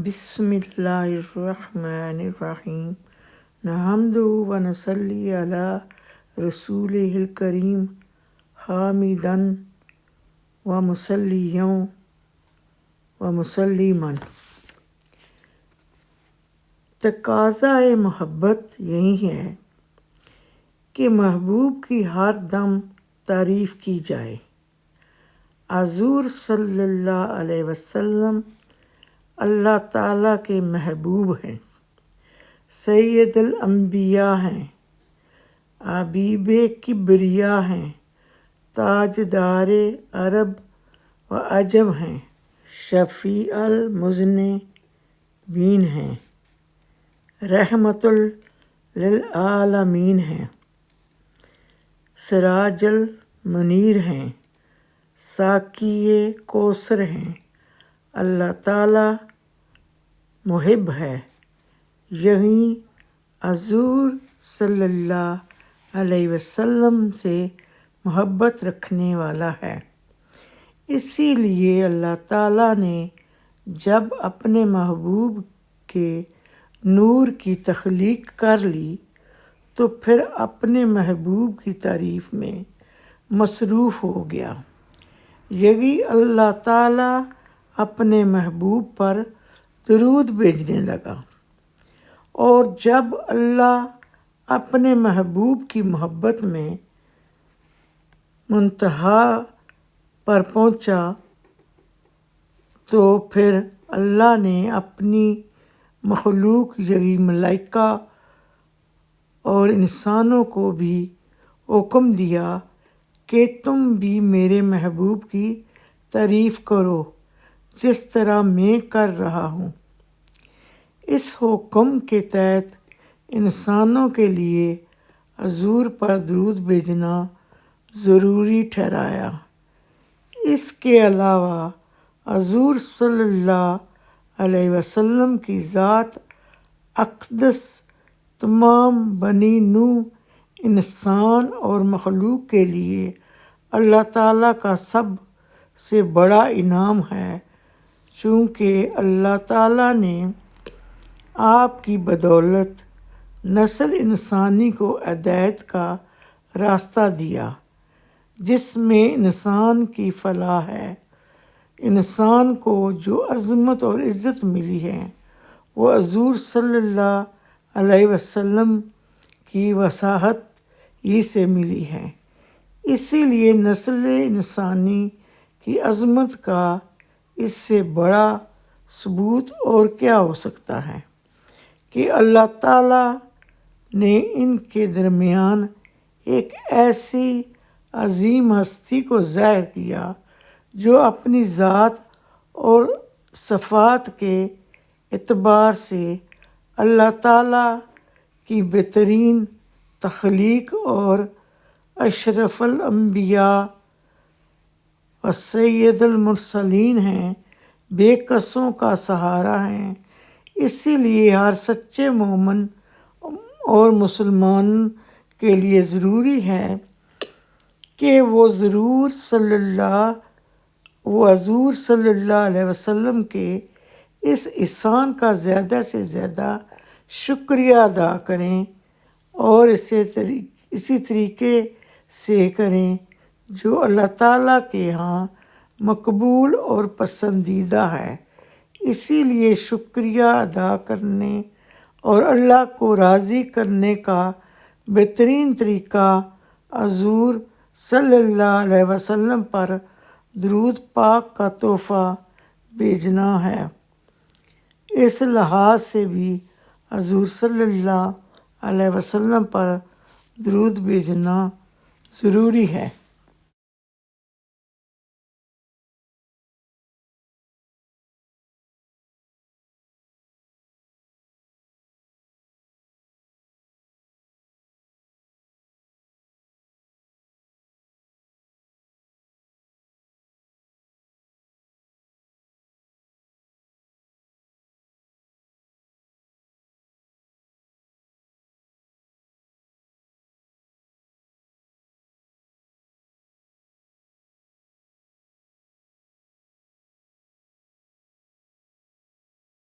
बिस्मिल्लाहिर्रहमानिर्रहीम नहम्दु व नसल्ली अला रसूलिहिल करीम हामिदन व मुसल्लियन व मुसल्लिमन। तकाज़ा-ए मोहब्बत यही है कि महबूब की हर दम तारीफ़ की जाए। हुज़ूर सल्लल्लाहु अलैहि वसल्लम अल्लाह ताला के महबूब हैं, सैयदुल अंबिया हैं, हबीबे किबरिया हैं, ताजदारे अरब व अजम हैं, शफ़ीअल मुज़निबीन हैं, रहमतुल लिल आलमीन हैं, सिराजुल मुनीर हैं, साक़िए कौसर हैं। अल्लाह ताला मुहिब है, यही हुज़ूर सल्लल्लाहु अलैहि वसल्लम से मोहब्बत रखने वाला है। इसीलिए अल्लाह ताला ने जब अपने महबूब के नूर की तख्लीक कर ली तो फिर अपने महबूब की तारीफ़ में मसरूफ़ हो गया। यही अल्लाह ताला अपने महबूब पर दुरूद भेजने लगा, और जब अल्लाह अपने महबूब की मोहब्बत में मुंतहा पर पहुंचा तो फिर अल्लाह ने अपनी मखलूक यही मलाइका और इंसानों को भी हुक्म दिया कि तुम भी मेरे महबूब की तारीफ़ करो जिस तरह मैं कर रहा हूँ। इस हुक्म के तहत इंसानों के लिए हुज़ूर पर दुरूद भेजना ज़रूरी ठहराया। इसके अलावा हुज़ूर सल्लल्लाहु अलैहि वसल्लम की ज़ात अक़दस तमाम बनी नूह इंसान और मखलूक के लिए अल्लाह ताला का सबसे बड़ा इनाम है, चूँकि अल्लाह ताला ने आपकी बदौलत नस्ल इंसानी को हिदायत का रास्ता दिया, जिसमें इंसान की फलाह है। इंसान को जो अज़मत और इज़्ज़त मिली है वो हुज़ूर सल्लल्लाहु अलैहि वसल्लम की वसाहत ही से मिली है। इसीलिए नस्ल इंसानी की अज़मत का इससे बड़ा सबूत और क्या हो सकता है कि अल्लाह ताला ने इनके दरमियान एक ऐसी अज़ीम हस्ती को ज़ाहिर किया जो अपनी ज़ात और सफ़ात के एतबार से अल्लाह ताला की बेहतरीन तख्लीक और अशरफुल अंबिया व सैयदुल मुरसलीन हैं, बेकसों का सहारा हैं। इसीलिए हर सच्चे मोमिन और मुसलमान के लिए ज़रूरी है कि वो हुज़ूर सल्लल्लाहु अलैहि वसल्लम के इस एहसान का ज़्यादा से ज़्यादा शुक्रिया अदा करें और इसी तरीके से करें जो अल्लाह ताला के यहाँ मकबूल और पसंदीदा है। इसीलिए शुक्रिया अदा करने और अल्लाह को राज़ी करने का बेहतरीन तरीका हुज़ूर सल्लल्लाहु अलैहि वसल्लम पर दुरूद पाक का तोहफ़ा भेजना है। इस लिहाज से भी हुज़ूर सल्लल्लाहु अलैहि वसल्लम पर दुरूद भेजना ज़रूरी है।